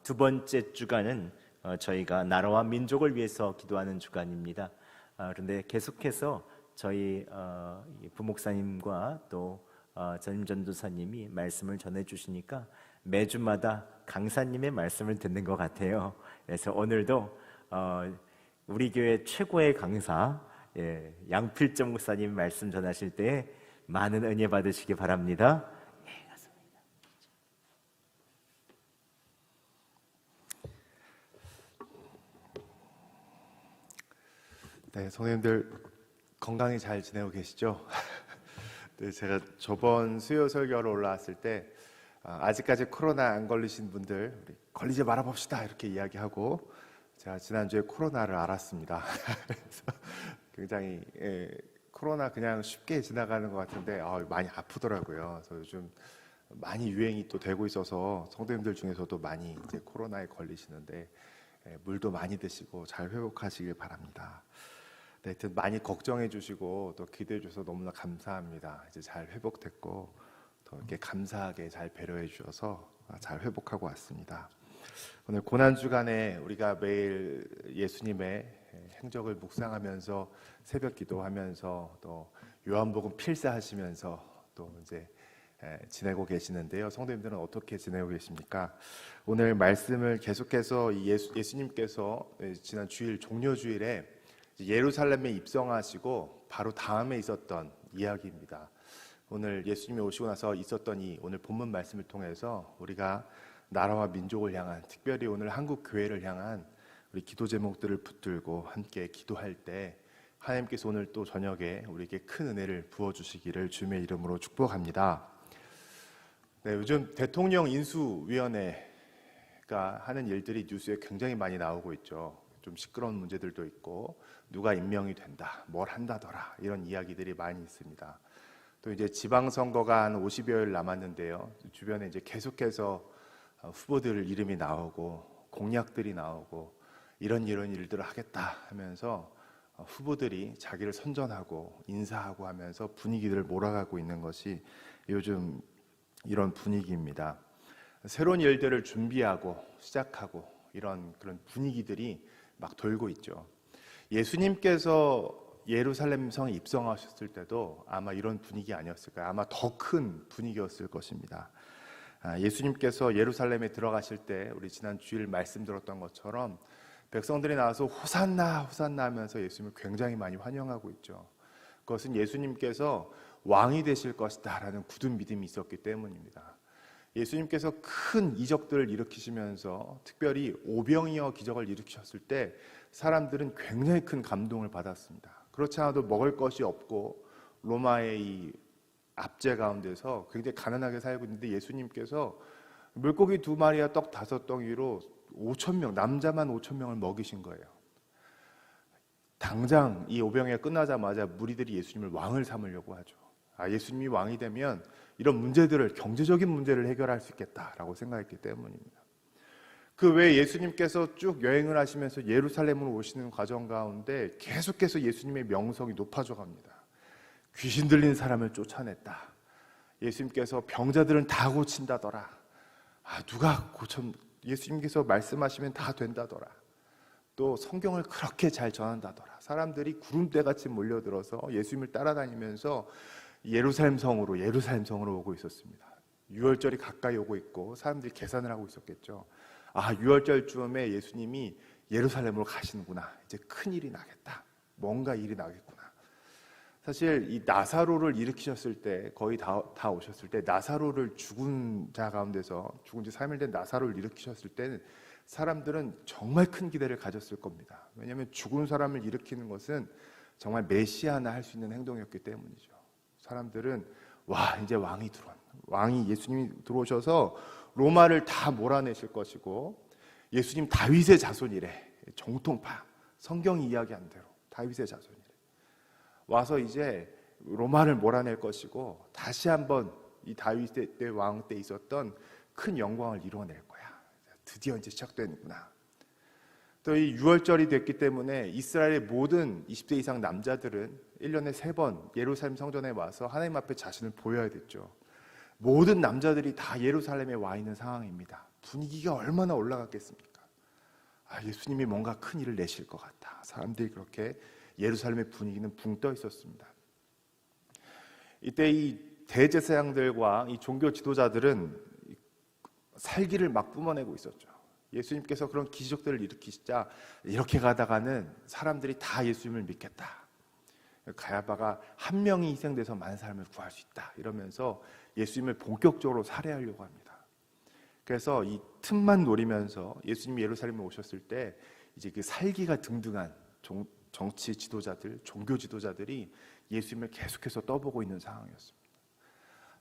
두 번째 주간은 저희가 나라와 민족을 위해서 기도하는 주간입니다. 그런데 계속해서 저희 부목사님과 또 전임 전도사님이 말씀을 전해주시니까 매주마다 강사님의 말씀을 듣는 것 같아요. 그래서 오늘도 우리 교회 최고의 강사 양필정 목사님 말씀 전하실 때 많은 은혜 받으시기 바랍니다. 네, 성도님들 건강히 잘 지내고 계시죠? 네, 제가 저번 수요 설교로 올라왔을 때 아직까지 코로나 안 걸리신 분들 우리 걸리지 말아 봅시다 이렇게 이야기하고 제가 지난주에 코로나를 알았습니다. 그래서 굉장히 코로나 그냥 쉽게 지나가는 것 같은데 많이 아프더라고요. 그래서 요즘 많이 유행이 또 되고 있어서 성도님들 중에서도 많이 이제 코로나에 걸리시는데 물도 많이 드시고 잘 회복하시길 바랍니다. 네, 하여튼 많이 걱정해 주시고 또 기도해 주셔서 너무나 감사합니다. 이제 잘 회복됐고 또 이렇게 감사하게 잘 배려해 주셔서 잘 회복하고 왔습니다. 오늘 고난주간에 우리가 매일 예수님의 행적을 묵상하면서 새벽 기도하면서 또 요한복음 필사하시면서 또 이제 지내고 계시는데요. 성도님들은 어떻게 지내고 계십니까? 오늘 말씀을 계속해서 예수님께서 지난 주일 종려주일에 예루살렘에 입성하시고 바로 다음에 있었던 이야기입니다. 오늘 예수님이 오시고 나서 있었던 이 오늘 본문 말씀을 통해서 우리가 나라와 민족을 향한, 특별히 오늘 한국 교회를 향한 우리 기도 제목들을 붙들고 함께 기도할 때 하나님께서 오늘 또 저녁에 우리에게 큰 은혜를 부어주시기를 주님의 이름으로 축복합니다. 네, 요즘 대통령 인수위원회가 하는 일들이 뉴스에 굉장히 많이 나오고 있죠. 좀 시끄러운 문제들도 있고 누가 임명이 된다, 뭘 한다더라 이런 이야기들이 많이 있습니다. 또 이제 지방선거가 한 50여일 남았는데요. 주변에 이제 계속해서 후보들 이름이 나오고 공약들이 나오고 이런 일들을 하겠다 하면서 후보들이 자기를 선전하고 인사하고 하면서 분위기를 몰아가고 있는 것이 요즘 이런 분위기입니다. 새로운 일들을 준비하고 시작하고 이런 그런 분위기들이 막 돌고 있죠. 예수님께서 예루살렘 성에 입성하셨을 때도 아마 이런 분위기 아니었을까요? 아마 더 큰 분위기였을 것입니다. 예수님께서 예루살렘에 들어가실 때 우리 지난 주일 말씀 들었던 것처럼 백성들이 나와서 호산나 호산나 하면서 예수님을 굉장히 많이 환영하고 있죠. 그것은 예수님께서 왕이 되실 것이다 라는 굳은 믿음이 있었기 때문입니다. 예수님께서 큰 이적들을 일으키시면서 특별히 오병이어 기적을 일으키셨을 때 사람들은 굉장히 큰 감동을 받았습니다. 그렇지 않아도 먹을 것이 없고 로마의 이 압제 가운데서 굉장히 가난하게 살고 있는데 예수님께서 물고기 2마리와 떡 5덩이로 5,000명, 남자만 5,000명을 먹이신 거예요. 당장 이 오병이어가 끝나자마자 무리들이 예수님을 왕을 삼으려고 하죠. 예수님이 왕이 되면 이런 문제들을, 경제적인 문제를 해결할 수 있겠다라고 생각했기 때문입니다. 그 외에 예수님께서 쭉 여행을 하시면서 예루살렘으로 오시는 과정 가운데 계속해서 예수님의 명성이 높아져 갑니다. 귀신 들린 사람을 쫓아냈다. 예수님께서 병자들은 다 고친다더라. 예수님께서 말씀하시면 다 된다더라. 또 성경을 그렇게 잘 전한다더라. 사람들이 구름대같이 몰려들어서 예수님을 따라다니면서 예루살렘 성으로 오고 있었습니다. 유월절이 가까이 오고 있고 사람들이 계산을 하고 있었겠죠. 유월절쯤에 예수님이 예루살렘으로 가시는구나. 이제 큰일이 나겠다. 뭔가 일이 나겠구나. 사실 이 나사로를 일으키셨을 때 거의 다 오셨을 때 나사로를 죽은 자 가운데서 죽은 지 3일 된 나사로를 일으키셨을 때는 사람들은 정말 큰 기대를 가졌을 겁니다. 왜냐하면 죽은 사람을 일으키는 것은 정말 메시아나 할 수 있는 행동이었기 때문이죠. 사람들은 이제 왕이 예수님이 들어오셔서 로마를 다 몰아내실 것이고 예수님 다윗의 자손이래. 정통파 성경이 이야기한 대로 다윗의 자손이래. 와서 이제 로마를 몰아낼 것이고 다시 한번 이 다윗의 왕 때 있었던 큰 영광을 이루어낼 거야. 드디어 이제 시작되는구나. 또 이 유월절이 됐기 때문에 이스라엘의 모든 20대 이상 남자들은 1년에 3번 예루살렘 성전에 와서 하나님 앞에 자신을 보여야 됐죠. 모든 남자들이 다 예루살렘에 와 있는 상황입니다. 분위기가 얼마나 올라갔겠습니까? 예수님이 뭔가 큰 일을 내실 것 같다. 사람들이 그렇게 예루살렘의 분위기는 붕 떠 있었습니다. 이때 이 대제사장들과 이 종교 지도자들은 살기를 막 뿜어내고 있었죠. 예수님께서 그런 기적들을 일으키시자 이렇게 가다가는 사람들이 다 예수님을 믿겠다. 가야바가 한 명이 희생돼서 많은 사람을 구할 수 있다. 이러면서 예수님을 본격적으로 살해하려고 합니다. 그래서 이 틈만 노리면서 예수님이 예루살렘에 오셨을 때 이제 그 살기가 등등한 정치 지도자들, 종교 지도자들이 예수님을 계속해서 떠보고 있는 상황이었습니다.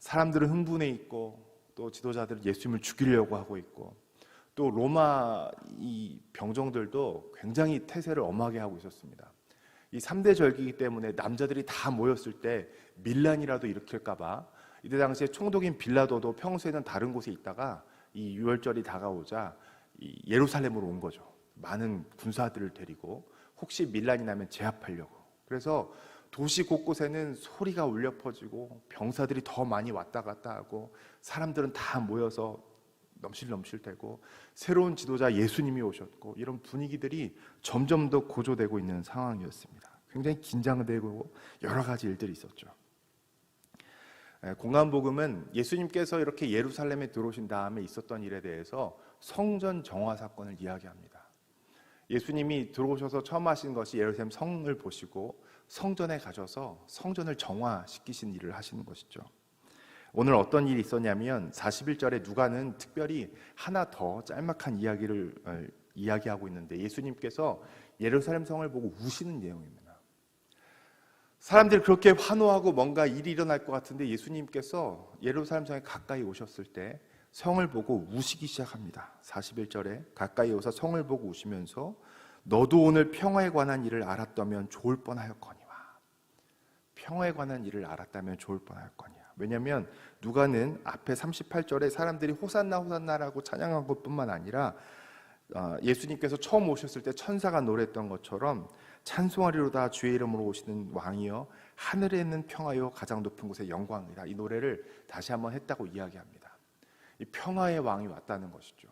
사람들은 흥분해 있고 또 지도자들은 예수님을 죽이려고 하고 있고 또 로마 이 병정들도 굉장히 태세를 엄하게 하고 있었습니다. 이 3대 절기이기 때문에 남자들이 다 모였을 때 밀란이라도 일으킬까 봐 이때 당시에 총독인 빌라도도 평소에는 다른 곳에 있다가 이 유월절이 다가오자 이 예루살렘으로 온 거죠. 많은 군사들을 데리고 혹시 밀란이 나면 제압하려고. 그래서 도시 곳곳에는 소리가 울려 퍼지고 병사들이 더 많이 왔다 갔다 하고 사람들은 다 모여서 넘실넘실대고 새로운 지도자 예수님이 오셨고 이런 분위기들이 점점 더 고조되고 있는 상황이었습니다. 굉장히 긴장되고 여러 가지 일들이 있었죠. 공간복음은 예수님께서 이렇게 예루살렘에 들어오신 다음에 있었던 일에 대해서 성전 정화 사건을 이야기합니다. 예수님이 들어오셔서 처음 하신 것이 예루살렘 성을 보시고 성전에 가셔서 성전을 정화시키신 일을 하시는 것이죠. 오늘 어떤 일이 있었냐면 41절에 누가는 특별히 하나 더 짤막한 이야기를 이야기하고 있는데 예수님께서 예루살렘 성을 보고 우시는 내용입니다. 사람들이 그렇게 환호하고 뭔가 일이 일어날 것 같은데 예수님께서 예루살렘 성에 가까이 오셨을 때 성을 보고 우시기 시작합니다. 41절에 가까이 오서 성을 보고 우시면서 너도 오늘 평화에 관한 일을 알았다면 좋을 뻔하였거니와. 평화에 관한 일을 알았다면 좋을 뻔하였거니와. 왜냐하면 누가는 앞에 38절에 사람들이 호산나 호산나라고 찬양한 것뿐만 아니라 예수님께서 처음 오셨을 때 천사가 노래했던 것처럼 찬송하리로다 주의 이름으로 오시는 왕이여 하늘에 있는 평화요 가장 높은 곳의 영광이다. 이 노래를 다시 한번 했다고 이야기합니다. 이 평화의 왕이 왔다는 것이죠.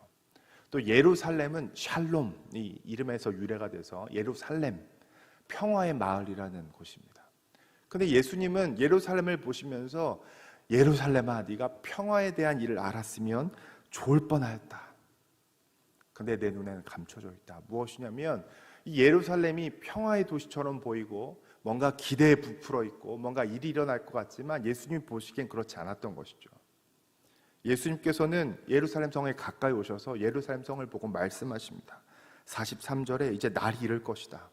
또 예루살렘은 샬롬 이 이름에서 유래가 돼서 예루살렘 평화의 마을이라는 곳입니다. 근데 예수님은 예루살렘을 보시면서 예루살렘아 네가 평화에 대한 일을 알았으면 좋을 뻔하였다. 근데 내 눈에는 감춰져 있다. 무엇이냐면 이 예루살렘이 평화의 도시처럼 보이고 뭔가 기대에 부풀어 있고 뭔가 일이 일어날 것 같지만 예수님이 보시기엔 그렇지 않았던 것이죠. 예수님께서는 예루살렘 성에 가까이 오셔서 예루살렘 성을 보고 말씀하십니다. 43절에 이제 날이 이를 것이다.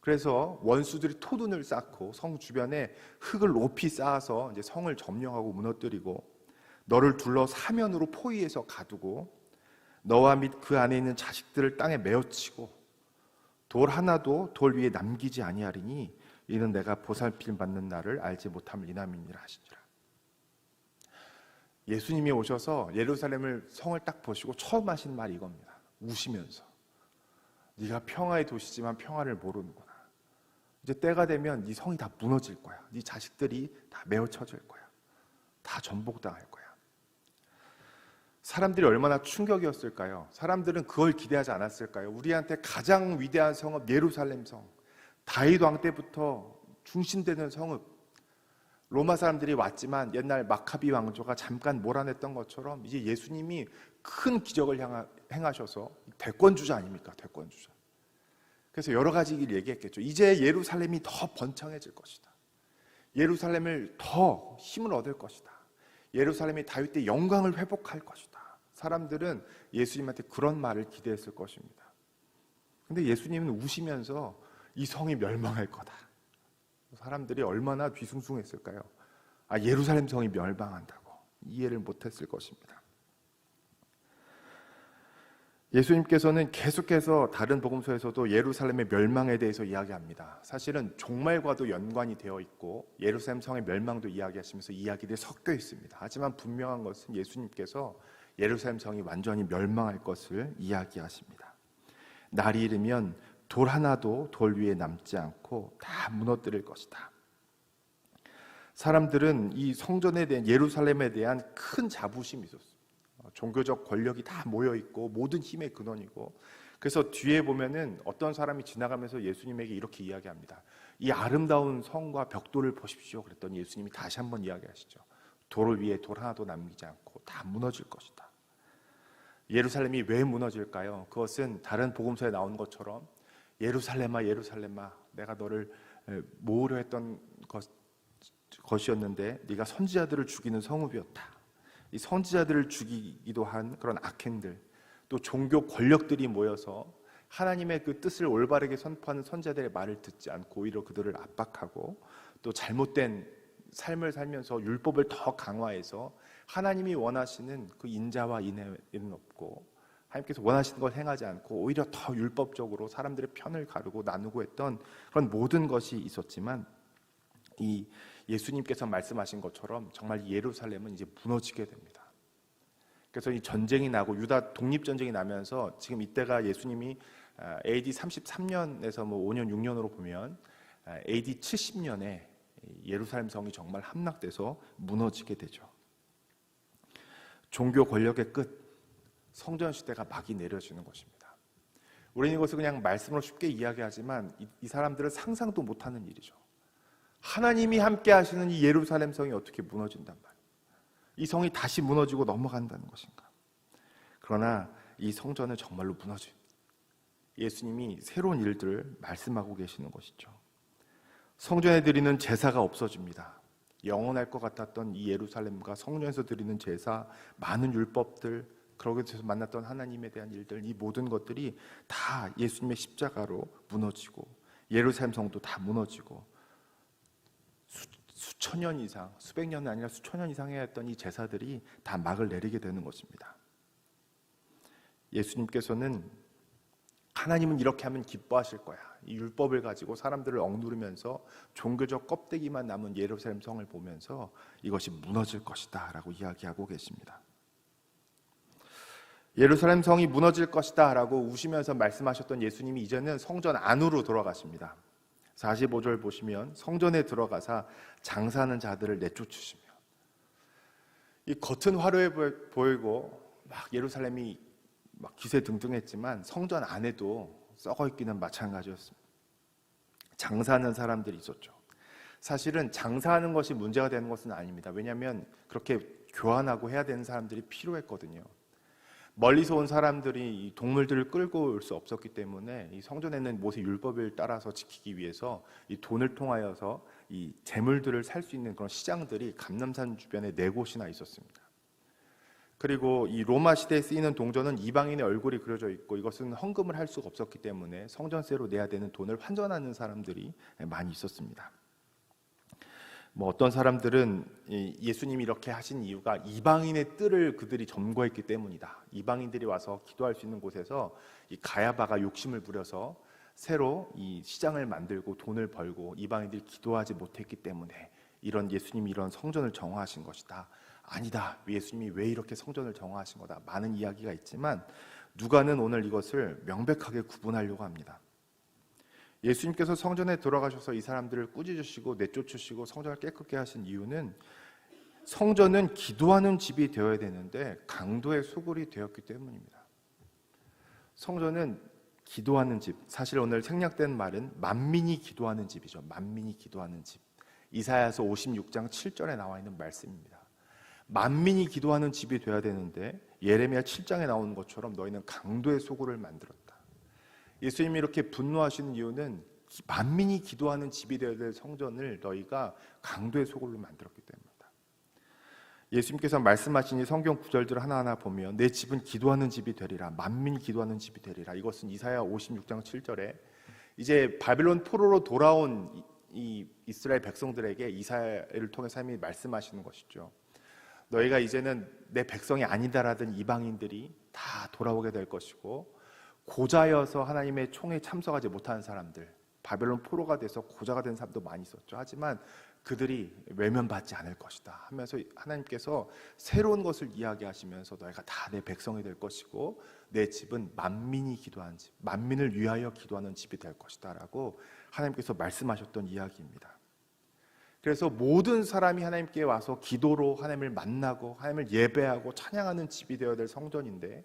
그래서 원수들이 토둔을 쌓고 성 주변에 흙을 높이 쌓아서 이제 성을 점령하고 무너뜨리고 너를 둘러 사면으로 포위해서 가두고 너와 및 그 안에 있는 자식들을 땅에 메어치고 돌 하나도 돌 위에 남기지 아니하리니 이는 내가 보살핌 받는 날을 알지 못함을 이남이니라 하시니라. 예수님이 오셔서 예루살렘을 성을 딱 보시고 처음 하신 말이 이겁니다. 우시면서 네가 평화의 도시지만 평화를 모르는구나. 이제 때가 되면 네 성이 다 무너질 거야. 네 자식들이 다 메어쳐질 거야. 다 전복당할 거야. 사람들이 얼마나 충격이었을까요? 사람들은 그걸 기대하지 않았을까요? 우리한테 가장 위대한 성읍 예루살렘 성, 다윗 왕 때부터 중심되는 성읍, 로마 사람들이 왔지만 옛날 마카비 왕조가 잠깐 몰아냈던 것처럼 이제 예수님이 큰 기적을 행하셔서 대권주자 아닙니까? 대권주자. 그래서 여러 가지 일을 얘기했겠죠. 이제 예루살렘이 더 번창해질 것이다. 예루살렘을 더 힘을 얻을 것이다. 예루살렘이 다윗 때 영광을 회복할 것이다. 사람들은 예수님한테 그런 말을 기대했을 것입니다. 근데 예수님은 우시면서 이 성이 멸망할 거다. 사람들이 얼마나 뒤숭숭했을까요? 예루살렘 성이 멸망한다고 이해를 못했을 것입니다. 예수님께서는 계속해서 다른 복음서에서도 예루살렘의 멸망에 대해서 이야기합니다. 사실은 종말과도 연관이 되어 있고 예루살렘 성의 멸망도 이야기하시면서 이야기들이 섞여 있습니다. 하지만 분명한 것은 예수님께서 예루살렘 성이 완전히 멸망할 것을 이야기하십니다. 날이 이르면 돌 하나도 돌 위에 남지 않고 다 무너뜨릴 것이다. 사람들은 이 성전에 대한, 예루살렘에 대한 큰 자부심이 있었어요. 종교적 권력이 다 모여 있고 모든 힘의 근원이고, 그래서 뒤에 보면은 어떤 사람이 지나가면서 예수님에게 이렇게 이야기합니다. 이 아름다운 성과 벽돌을 보십시오. 그랬더니 예수님이 다시 한번 이야기하시죠. 돌 위에 돌 하나도 남기지 않고 다 무너질 것이다. 예루살렘이 왜 무너질까요? 그것은 다른 복음서에 나온 것처럼 예루살렘아 예루살렘아 내가 너를 모으려 했던 것이었는데 네가 선지자들을 죽이는 성읍이었다. 이 선지자들을 죽이기도 한 그런 악행들, 또 종교 권력들이 모여서 하나님의 그 뜻을 올바르게 선포하는 선지자들의 말을 듣지 않고 오히려 그들을 압박하고, 또 잘못된 삶을 살면서 율법을 더 강화해서 하나님이 원하시는 그 인자와 인애는 없고 하나님께서 원하시는 걸 행하지 않고 오히려 더 율법적으로 사람들의 편을 가르고 나누고 했던 그런 모든 것이 있었지만, 이 예수님께서 말씀하신 것처럼 정말 예루살렘은 이제 무너지게 됩니다. 그래서 이 전쟁이 나고 유다 독립전쟁이 나면서 지금 이때가 예수님이 AD 33년에서 뭐 5년 6년으로 보면 AD 70년에 예루살렘 성이 정말 함락돼서 무너지게 되죠. 종교 권력의 끝, 성전 시대가 막이 내려지는 것입니다. 우리는 이것을 그냥 말씀으로 쉽게 이야기하지만 이 사람들은 상상도 못하는 일이죠. 하나님이 함께 하시는 이 예루살렘 성이 어떻게 무너진단 말이에요. 이 성이 다시 무너지고 넘어간다는 것인가. 그러나 이 성전은 정말로 무너진, 예수님이 새로운 일들을 말씀하고 계시는 것이죠. 성전에 드리는 제사가 없어집니다. 영원할 것 같았던 이 예루살렘과 성전에서 드리는 제사, 많은 율법들, 그러고서 만났던 하나님에 대한 일들, 이 모든 것들이 다 예수님의 십자가로 무너지고 예루살렘 성도 다 무너지고 수천 년 이상, 수백 년이 아니라 수천 년 이상 해야 했던 이 제사들이 다 막을 내리게 되는 것입니다. 예수님께서는 하나님은 이렇게 하면 기뻐하실 거야. 이 율법을 가지고 사람들을 억누르면서 종교적 껍데기만 남은 예루살렘 성을 보면서 이것이 무너질 것이다 라고 이야기하고 계십니다. 예루살렘 성이 무너질 것이다 라고 우시면서 말씀하셨던 예수님이 이제는 성전 안으로 들어가십니다. 45절 보시면 성전에 들어가사 장사하는 자들을 내쫓으시며, 이 겉은 화려해 보이고 막 예루살렘이 막 기세등등했지만 성전 안에도 썩어 있기는 마찬가지였습니다. 장사하는 사람들이 있었죠. 사실은 장사하는 것이 문제가 되는 것은 아닙니다. 왜냐하면 그렇게 교환하고 해야 되는 사람들이 필요했거든요. 멀리서 온 사람들이 이 동물들을 끌고 올 수 없었기 때문에 이 성전에는 모세 율법을 따라서 지키기 위해서 이 돈을 통하여서 이 재물들을 살 수 있는 그런 시장들이 감람산 주변에 4곳이나 있었습니다. 그리고 이 로마 시대에 쓰이는 동전은 이방인의 얼굴이 그려져 있고 이것은 헌금을 할 수가 없었기 때문에 성전세로 내야 되는 돈을 환전하는 사람들이 많이 있었습니다. 뭐 어떤 사람들은 예수님이 이렇게 하신 이유가 이방인의 뜰을 그들이 점거했기 때문이다. 이방인들이 와서 기도할 수 있는 곳에서 이 가야바가 욕심을 부려서 새로 이 시장을 만들고 돈을 벌고 이방인들이 기도하지 못했기 때문에 이런 예수님이 이런 성전을 정화하신 것이다. 아니다. 예수님이 왜 이렇게 성전을 정화하신 거다. 많은 이야기가 있지만 누가는 오늘 이것을 명백하게 구분하려고 합니다. 예수님께서 성전에 들어가셔서 이 사람들을 꾸짖으시고 내쫓으시고 성전을 깨끗게 하신 이유는 성전은 기도하는 집이 되어야 되는데 강도의 소굴이 되었기 때문입니다. 성전은 기도하는 집, 사실 오늘 생략된 말은 만민이 기도하는 집이죠. 만민이 기도하는 집. 이사야서 56장 7절에 나와 있는 말씀입니다. 만민이 기도하는 집이 되어야 되는데 예레미야 7장에 나오는 것처럼 너희는 강도의 소굴을 만들었다. 예수님이 이렇게 분노하시는 이유는 만민이 기도하는 집이 되어야 될 성전을 너희가 강도의 소굴로 만들었기 때문이다. 예수님께서 말씀하신 이 성경 구절들을 하나하나 보면 내 집은 기도하는 집이 되리라, 만민이 기도하는 집이 되리라. 이것은 이사야 56장 7절에 이제 바빌론 포로로 돌아온 이 이스라엘 백성들에게 이사야를 통해서 하나님이 말씀하시는 것이죠. 너희가 이제는 내 백성이 아니다라던 이방인들이 다 돌아오게 될 것이고, 고자여서 하나님의 총에 참석하지 못하는 사람들, 바벨론 포로가 돼서 고자가 된 사람도 많이 있었죠. 하지만 그들이 외면받지 않을 것이다 하면서 하나님께서 새로운 것을 이야기하시면서 너희가 다 내 백성이 될 것이고 내 집은 만민이 기도하는 집, 만민을 위하여 기도하는 집이 될 것이다 라고 하나님께서 말씀하셨던 이야기입니다. 그래서 모든 사람이 하나님께 와서 기도로 하나님을 만나고 하나님을 예배하고 찬양하는 집이 되어야 될 성전인데,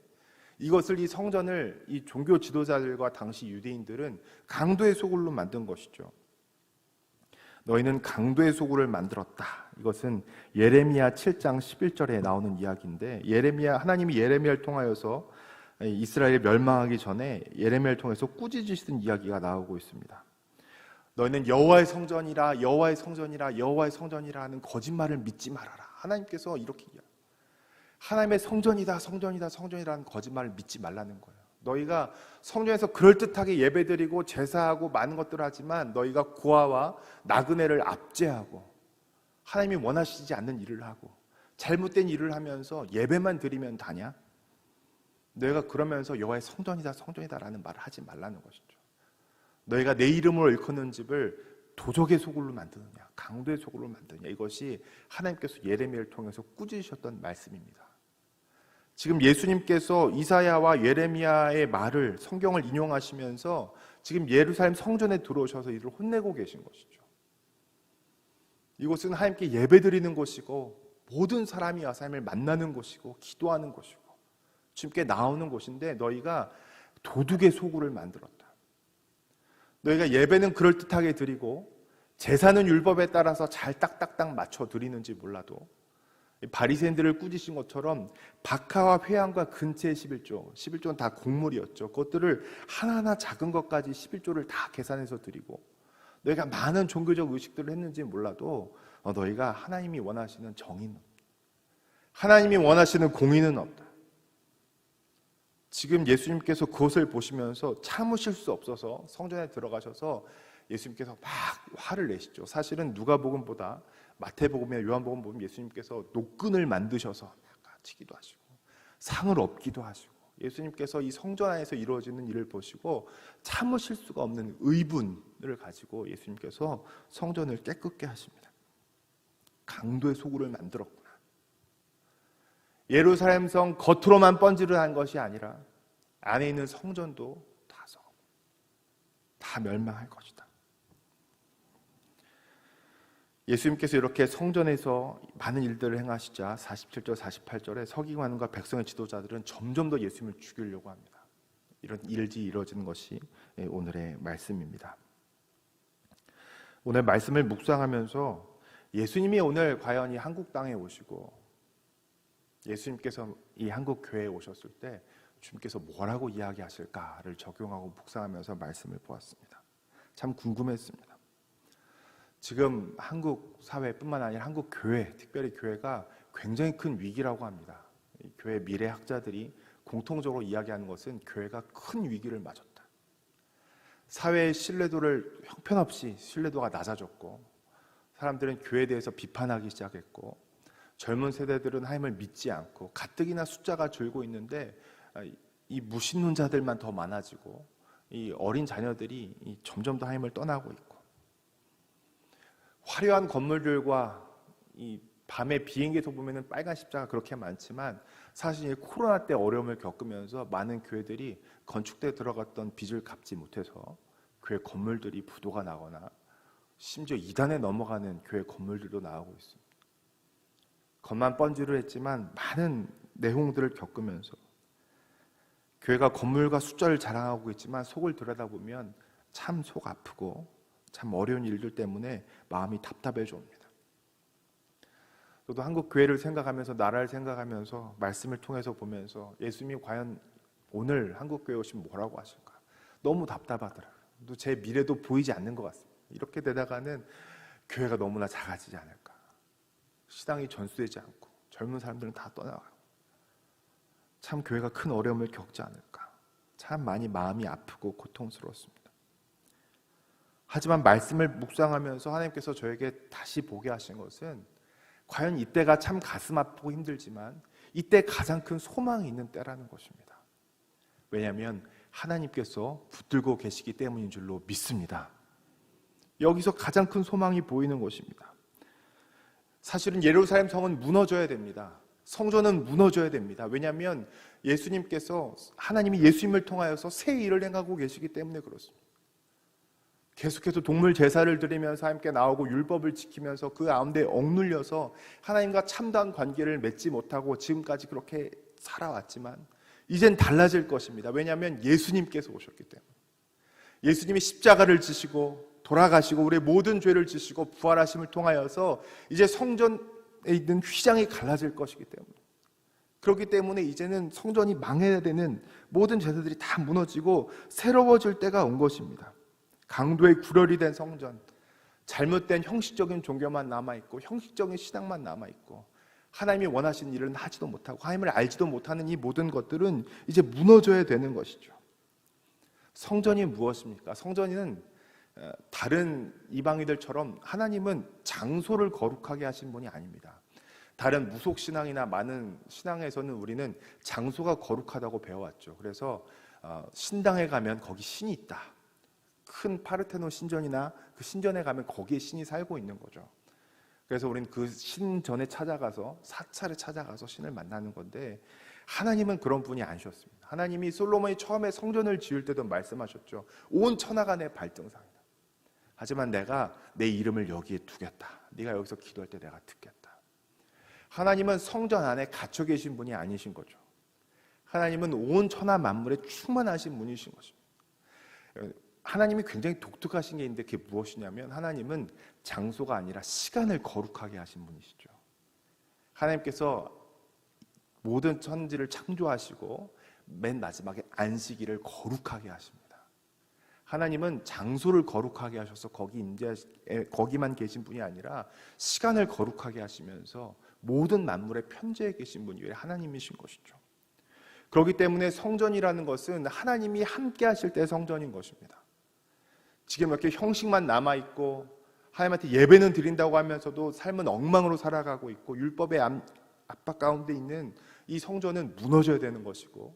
이것을 이 성전을 이 종교 지도자들과 당시 유대인들은 강도의 소굴로 만든 것이죠. 너희는 강도의 소굴을 만들었다. 이것은 예레미야 7장 11절에 나오는 이야기인데, 하나님이 예레미야를 통하여서 이스라엘이 멸망하기 전에 예레미야를 통해서 꾸짖으시던 이야기가 나오고 있습니다. 너희는 여호와의 성전이라 여호와의 성전이라 여호와의 성전이라 하는 거짓말을 믿지 말아라. 하나님께서 이렇게 하나님의 성전이다 성전이다 성전이라는 거짓말을 믿지 말라는 거예요. 너희가 성전에서 그럴듯하게 예배드리고 제사하고 많은 것들을 하지만 너희가 고아와 나그네를 압제하고 하나님이 원하시지 않는 일을 하고 잘못된 일을 하면서 예배만 드리면 다냐? 너희가 그러면서 여호와의 성전이다 성전이다라는 말을 하지 말라는 것이죠. 너희가 내 이름으로 일컫는 집을 도적의 소굴로 만드느냐, 강도의 소굴로 만드느냐, 이것이 하나님께서 예레미야를 통해서 꾸짖으셨던 말씀입니다. 지금 예수님께서 이사야와 예레미야의 말을, 성경을 인용하시면서 지금 예루살렘 성전에 들어오셔서 이를 혼내고 계신 것이죠. 이곳은 하나님께 예배드리는 곳이고 모든 사람이 와서 하나님을 만나는 곳이고 기도하는 곳이고 주님께 나오는 곳인데, 너희가 도둑의 소굴을 만들었다. 너희가 예배는 그럴듯하게 드리고 제사는 율법에 따라서 잘 딱딱딱 맞춰 드리는지 몰라도 바리새인들을 꾸짖으신 것처럼 박하와 회향과 근체의 11조는 다 곡물이었죠. 그것들을 하나하나 작은 것까지 11조를 다 계산해서 드리고, 너희가 많은 종교적 의식들을 했는지 몰라도 너희가 하나님이 원하시는 정의는 없다. 하나님이 원하시는 공의는 없다. 지금 예수님께서 그것을 보시면서 참으실 수 없어서 성전에 들어가셔서 예수님께서 막 화를 내시죠. 사실은 누가복음보다 마태복음이나 요한복음 보면 예수님께서 노끈을 만드셔서 치기도 하시고 상을 업기도 하시고, 예수님께서 이 성전 안에서 이루어지는 일을 보시고 참으실 수가 없는 의분을 가지고 예수님께서 성전을 깨끗게 하십니다. 강도의 소굴을 만들었구나. 예루살렘 성 겉으로만 번지르한 것이 아니라 안에 있는 성전도 다 멸망할 것이다. 예수님께서 이렇게 성전에서 많은 일들을 행하시자 47절 48절에 서기관과 백성의 지도자들은 점점 더 예수님을 죽이려고 합니다. 이런 일이 이루어지는 것이 오늘의 말씀입니다. 오늘 말씀을 묵상하면서 예수님이 오늘 과연 이 한국 땅에 오시고 예수님께서 이 한국 교회에 오셨을 때 주님께서 뭐라고 이야기하실까를 적용하고 묵상하면서 말씀을 보았습니다. 참 궁금했습니다. 지금 한국 사회뿐만 아니라 한국 교회, 특별히 교회가 굉장히 큰 위기라고 합니다. 교회 미래학자들이 공통적으로 이야기하는 것은 교회가 큰 위기를 맞았다. 사회의 신뢰도를 형편없이 신뢰도가 낮아졌고, 사람들은 교회에 대해서 비판하기 시작했고, 젊은 세대들은 하나님을 믿지 않고 가뜩이나 숫자가 줄고 있는데 이 무신론자들만 더 많아지고 이 어린 자녀들이 점점 더 하나님을 떠나고 있고, 화려한 건물들과 이 밤에 비행기에서 보면은 빨간 십자가 그렇게 많지만 사실 코로나 때 어려움을 겪으면서 많은 교회들이 건축대에 들어갔던 빚을 갚지 못해서 교회 건물들이 부도가 나거나 심지어 이단에 넘어가는 교회 건물들도 나오고 있습니다. 겉만 번지르 했지만 많은 내용들을 겪으면서 교회가 건물과 숫자를 자랑하고 있지만 속을 들여다보면 참 속 아프고 참 어려운 일들 때문에 마음이 답답해져 옵니다. 저도 한국 교회를 생각하면서 나라를 생각하면서 말씀을 통해서 보면서 예수님이 과연 오늘 한국 교회에 오시면 뭐라고 하실까? 너무 답답하더라고요. 또 제 미래도 보이지 않는 것 같습니다. 이렇게 되다가는 교회가 너무나 작아지지 않을까? 시당이 전수되지 않고 젊은 사람들은 다 떠나가고 참 교회가 큰 어려움을 겪지 않을까? 참 많이 마음이 아프고 고통스러웠습니다. 하지만 말씀을 묵상하면서 하나님께서 저에게 다시 보게 하신 것은 과연 이때가 참 가슴 아프고 힘들지만 이때 가장 큰 소망이 있는 때라는 것입니다. 왜냐하면 하나님께서 붙들고 계시기 때문인 줄로 믿습니다. 여기서 가장 큰 소망이 보이는 것입니다. 사실은 예루살렘 성은 무너져야 됩니다. 성전은 무너져야 됩니다. 왜냐하면 예수님께서, 하나님이 예수님을 통하여서 새 일을 행하고 계시기 때문에 그렇습니다. 계속해서 동물 제사를 드리면서 함께 나오고 율법을 지키면서 그 가운데 억눌려서 하나님과 참다운 관계를 맺지 못하고 지금까지 그렇게 살아왔지만 이젠 달라질 것입니다. 왜냐하면 예수님께서 오셨기 때문에. 예수님이 십자가를 지시고 돌아가시고 우리의 모든 죄를 지시고 부활하심을 통하여서 이제 성전에 있는 휘장이 갈라질 것이기 때문에, 그렇기 때문에 이제는 성전이 망해야 되는 모든 제사들이 다 무너지고 새로워질 때가 온 것입니다. 강도의 구렬이 된 성전, 잘못된 형식적인 종교만 남아있고 형식적인 신앙만 남아있고 하나님이 원하시는 일은 하지도 못하고 하나님을 알지도 못하는 이 모든 것들은 이제 무너져야 되는 것이죠. 성전이 무엇입니까? 성전은 다른 이방인들처럼 하나님은 장소를 거룩하게 하신 분이 아닙니다. 다른 무속신앙이나 많은 신앙에서는 우리는 장소가 거룩하다고 배워왔죠. 그래서 신당에 가면 거기 신이 있다. 큰 파르테논 신전이나 그 신전에 가면 거기에 신이 살고 있는 거죠. 그래서 우리는 그 신전에 찾아가서 사찰에 찾아가서 신을 만나는 건데, 하나님은 그런 분이 아니셨습니다. 하나님이 솔로몬이 처음에 성전을 지을 때도 말씀하셨죠. 온 천하가 내 발등상이다. 하지만 내가 내 이름을 여기에 두겠다. 네가 여기서 기도할 때 내가 듣겠다. 하나님은 성전 안에 갇혀 계신 분이 아니신 거죠. 하나님은 온 천하 만물에 충만하신 분이신 것입니다. 하나님이 굉장히 독특하신 게 있는데 그게 무엇이냐면, 하나님은 장소가 아니라 시간을 거룩하게 하신 분이시죠. 하나님께서 모든 천지를 창조하시고 맨 마지막에 안식일을 거룩하게 하십니다. 하나님은 장소를 거룩하게 하셔서 거기만 계신 분이 아니라 시간을 거룩하게 하시면서 모든 만물의 편재에 계신 분이 하나님이신 것이죠. 그렇기 때문에 성전이라는 것은 하나님이 함께 하실 때 성전인 것입니다. 지금 이렇게 형식만 남아있고 하나님한테 예배는 드린다고 하면서도 삶은 엉망으로 살아가고 있고 율법의 압박 가운데 있는 이 성전은 무너져야 되는 것이고,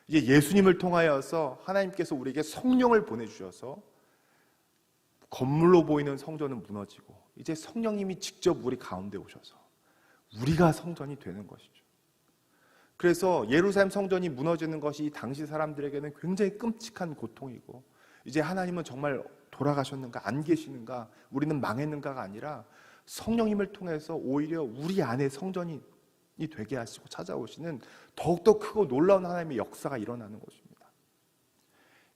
이제 예수님을 통하여서 하나님께서 우리에게 성령을 보내주셔서 건물로 보이는 성전은 무너지고 이제 성령님이 직접 우리 가운데 오셔서 우리가 성전이 되는 것이죠. 그래서 예루살렘 성전이 무너지는 것이 당시 사람들에게는 굉장히 끔찍한 고통이고, 이제 하나님은 정말 돌아가셨는가 안 계시는가 우리는 망했는가가 아니라 성령님을 통해서 오히려 우리 안에 성전이 되게 하시고 찾아오시는 더욱더 크고 놀라운 하나님의 역사가 일어나는 것입니다.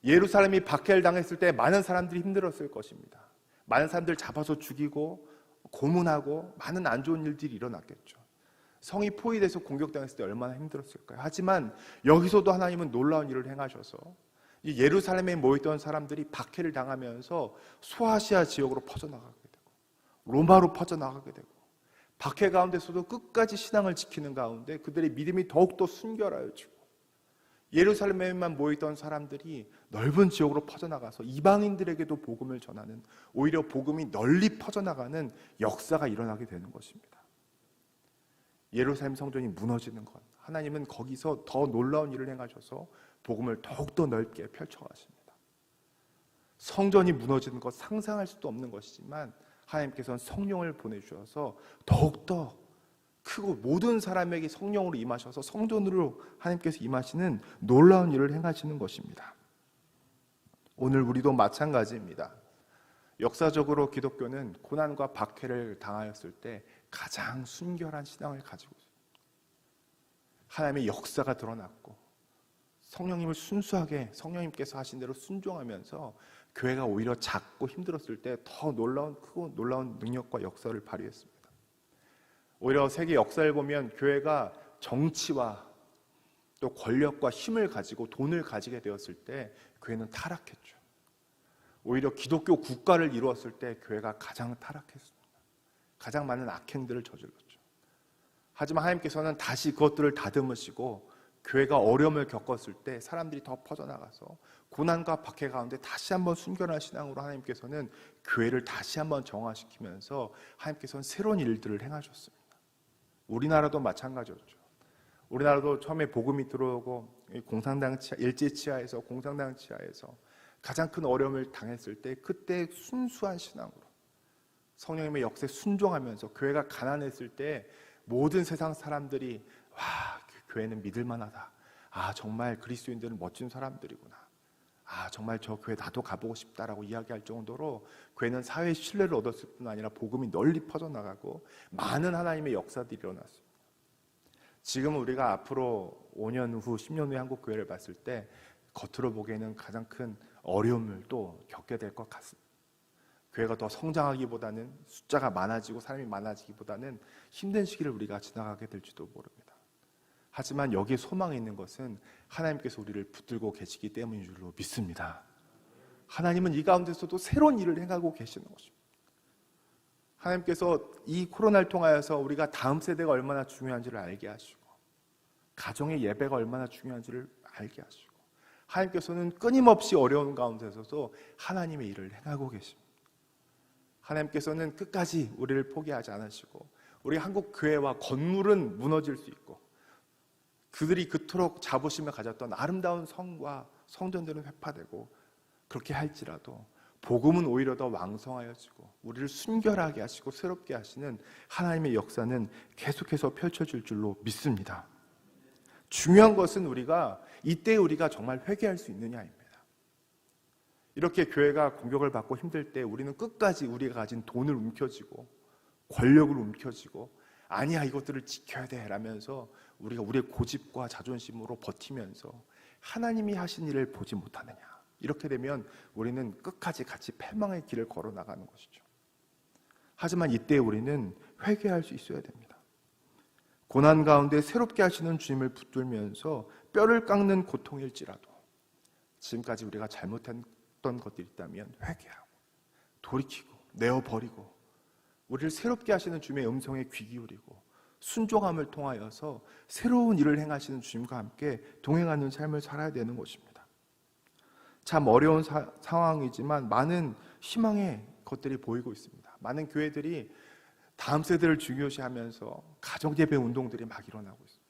예루살렘이 박해를 당했을 때 많은 사람들이 힘들었을 것입니다. 많은 사람들 잡아서 죽이고 고문하고 많은 안 좋은 일들이 일어났겠죠. 성이 포위돼서 공격당했을 때 얼마나 힘들었을까요? 하지만 여기서도 하나님은 놀라운 일을 행하셔서 이 예루살렘에 모였던 사람들이 박해를 당하면서 소아시아 지역으로 퍼져나가게 되고 로마로 퍼져나가게 되고, 박해 가운데서도 끝까지 신앙을 지키는 가운데 그들의 믿음이 더욱더 순결하여지고, 예루살렘에만 모였던 사람들이 넓은 지역으로 퍼져나가서 이방인들에게도 복음을 전하는, 오히려 복음이 널리 퍼져나가는 역사가 일어나게 되는 것입니다. 예루살렘 성전이 무너지는 것, 하나님은 거기서 더 놀라운 일을 행하셔서 복음을 더욱더 넓게 펼쳐가십니다. 성전이 무너지는 것 상상할 수도 없는 것이지만 하나님께서는 성령을 보내주셔서 더욱더 크고 모든 사람에게 성령으로 임하셔서 성전으로 하나님께서 임하시는 놀라운 일을 행하시는 것입니다. 오늘 우리도 마찬가지입니다. 역사적으로 기독교는 고난과 박해를 당하였을 때 가장 순결한 신앙을 가지고 있습니다. 하나님의 역사가 드러났고 성령님을 순수하게 성령님께서 하신 대로 순종하면서 교회가 오히려 작고 힘들었을 때 더 크고 놀라운 능력과 역사를 발휘했습니다. 오히려 세계 역사를 보면 교회가 정치와 또 권력과 힘을 가지고 돈을 가지게 되었을 때 교회는 타락했죠. 오히려 기독교 국가를 이루었을 때 교회가 가장 타락했습니다. 가장 많은 악행들을 저질렀죠. 하지만 하나님께서는 다시 그것들을 다듬으시고 교회가 어려움을 겪었을 때 사람들이 더 퍼져나가서 고난과 박해 가운데 다시 한번 순결한 신앙으로 하나님께서는 교회를 다시 한번 정화시키면서 하나님께서는 새로운 일들을 행하셨습니다. 우리나라도 마찬가지였죠. 우리나라도 처음에 복음이 들어오고 공산당 일제 치하에서 공산당 치하에서 가장 큰 어려움을 당했을 때 그때 순수한 신앙으로 성령님의 역사에 순종하면서 교회가 가난했을 때 모든 세상 사람들이 와, 교회는 믿을 만하다. 아, 정말 그리스도인들은 멋진 사람들이구나. 정말 저 교회 나도 가보고 싶다라고 이야기할 정도로 교회는 사회의 신뢰를 얻었을 뿐 아니라 복음이 널리 퍼져나가고 많은 하나님의 역사들이 일어났습니다. 지금 우리가 앞으로 5년 후, 10년 후에 한국 교회를 봤을 때 겉으로 보기에는 가장 큰 어려움을 또 겪게 될 것 같습니다. 교회가 더 성장하기보다는 숫자가 많아지고 사람이 많아지기보다는 힘든 시기를 우리가 지나가게 될지도 모릅니다. 하지만 여기에 소망이 있는 것은 하나님께서 우리를 붙들고 계시기 때문인 줄로 믿습니다. 하나님은 이 가운데서도 새로운 일을 행하고 계시는 것입니다. 하나님께서 이 코로나를 통하여서 우리가 다음 세대가 얼마나 중요한지를 알게 하시고 가정의 예배가 얼마나 중요한지를 알게 하시고 하나님께서는 끊임없이 어려운 가운데서도 하나님의 일을 행하고 계십니다. 하나님께서는 끝까지 우리를 포기하지 않으시고 우리 한국 교회와 건물은 무너질 수 있고 그들이 그토록 자부심을 가졌던 아름다운 성과 성전들은 회파되고 그렇게 할지라도 복음은 오히려 더 왕성하여지고 우리를 순결하게 하시고 새롭게 하시는 하나님의 역사는 계속해서 펼쳐질 줄로 믿습니다. 중요한 것은 우리가 이때 우리가 정말 회개할 수 있느냐입니다. 이렇게 교회가 공격을 받고 힘들 때 우리는 끝까지 우리가 가진 돈을 움켜쥐고 권력을 움켜쥐고 아니야 이것들을 지켜야 돼 라면서 우리가 우리의 고집과 자존심으로 버티면서 하나님이 하신 일을 보지 못하느냐. 이렇게 되면 우리는 끝까지 같이 패망의 길을 걸어 나가는 것이죠. 하지만 이때 우리는 회개할 수 있어야 됩니다. 고난 가운데 새롭게 하시는 주님을 붙들면서 뼈를 깎는 고통일지라도 지금까지 우리가 잘못했던 것들이 있다면 회개하고 돌이키고 내어버리고 우리를 새롭게 하시는 주님의 음성에 귀 기울이고 순종함을 통하여서 새로운 일을 행하시는 주님과 함께 동행하는 삶을 살아야 되는 것입니다. 참 어려운 상황이지만 많은 희망의 것들이 보이고 있습니다. 많은 교회들이 다음 세대를 중요시하면서 가정예배 운동들이 막 일어나고 있습니다.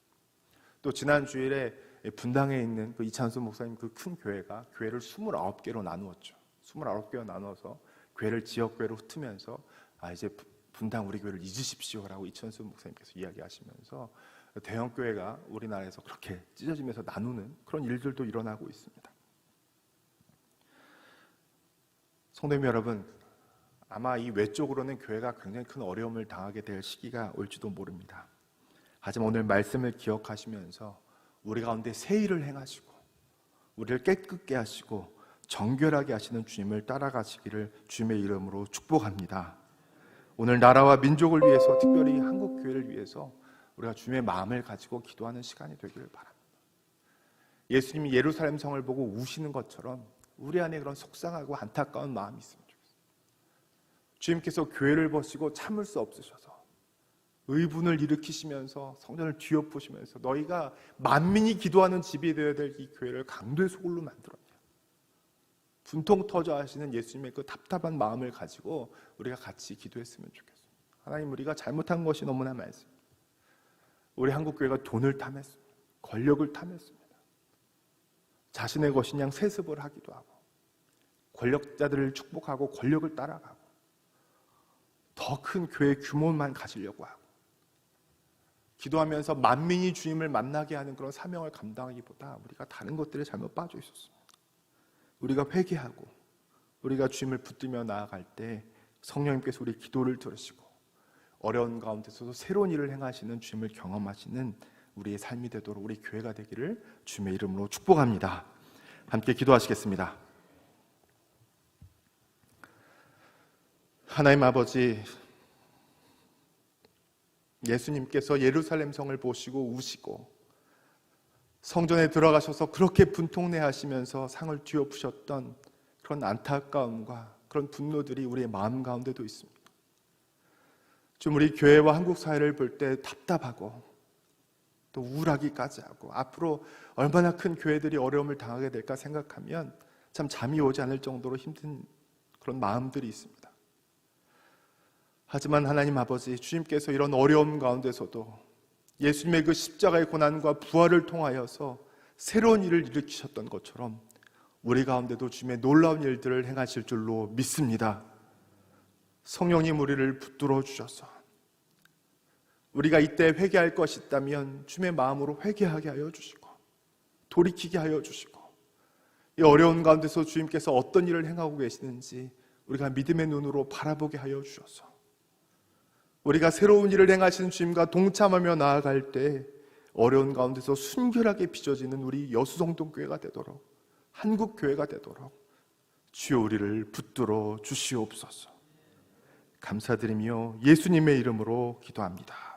또 지난 주일에 분당에 있는 그 이찬수 목사님 그 큰 교회가 교회를 29개로 나누었죠. 29개로 나눠서 교회를 지역교회로 흩으면서 이제 분당 우리 교회를 잊으십시오라고 이찬수 목사님께서 이야기하시면서 대형 교회가 우리나라에서 그렇게 찢어지면서 나누는 그런 일들도 일어나고 있습니다. 성도님 여러분, 아마 이 외적으로는 교회가 굉장히 큰 어려움을 당하게 될 시기가 올지도 모릅니다. 하지만 오늘 말씀을 기억하시면서 우리 가운데 새 일을 행하시고 우리를 깨끗게 하시고 정결하게 하시는 주님을 따라가시기를 주님의 이름으로 축복합니다. 오늘 나라와 민족을 위해서 특별히 한국 교회를 위해서 우리가 주님의 마음을 가지고 기도하는 시간이 되기를 바랍니다. 예수님이 예루살렘 성을 보고 우시는 것처럼 우리 안에 그런 속상하고 안타까운 마음이 있으면 좋겠습니다. 주님께서 교회를 보시고 참을 수 없으셔서 의분을 일으키시면서 성전을 뒤엎으시면서 너희가 만민이 기도하는 집이 되어야 될 이 교회를 강도의 소굴로 만들었냐. 분통 터져 하시는 예수님의 그 답답한 마음을 가지고 우리가 같이 기도했으면 좋겠습니다. 하나님, 우리가 잘못한 것이 너무나 많습니다. 우리 한국교회가 돈을 탐했습니다. 권력을 탐했습니다. 자신의 것인 양 세습을 하기도 하고 권력자들을 축복하고 권력을 따라가고 더 큰 교회 규모만 가지려고 하고 기도하면서 만민이 주님을 만나게 하는 그런 사명을 감당하기보다 우리가 다른 것들에 잘못 빠져 있었습니다. 우리가 회개하고 우리가 주님을 붙들며 나아갈 때 성령님께서 우리 기도를 들으시고 어려운 가운데서도 새로운 일을 행하시는 주님을 경험하시는 우리의 삶이 되도록 우리 교회가 되기를 주님의 이름으로 축복합니다. 함께 기도하시겠습니다. 하나님 아버지, 예수님께서 예루살렘 성을 보시고 우시고 성전에 들어가셔서 그렇게 분통내하시면서 상을 뒤엎으셨던 그런 안타까움과 그런 분노들이 우리의 마음 가운데도 있습니다. 좀 우리 교회와 한국 사회를 볼 때 답답하고 또 우울하기까지 하고 앞으로 얼마나 큰 교회들이 어려움을 당하게 될까 생각하면 참 잠이 오지 않을 정도로 힘든 그런 마음들이 있습니다. 하지만 하나님 아버지, 주님께서 이런 어려움 가운데서도 예수님의 그 십자가의 고난과 부활을 통하여서 새로운 일을 일으키셨던 것처럼 우리 가운데도 주님의 놀라운 일들을 행하실 줄로 믿습니다. 성령님, 우리를 붙들어 주셔서 우리가 이때 회개할 것이 있다면 주님의 마음으로 회개하게 하여 주시고 돌이키게 하여 주시고 이 어려운 가운데서 주님께서 어떤 일을 행하고 계시는지 우리가 믿음의 눈으로 바라보게 하여 주셔서 우리가 새로운 일을 행하시는 주님과 동참하며 나아갈 때 어려운 가운데서 순결하게 빚어지는 우리 여수성동교회가 되도록, 한국교회가 되도록 주여 우리를 붙들어 주시옵소서. 감사드리며 예수님의 이름으로 기도합니다.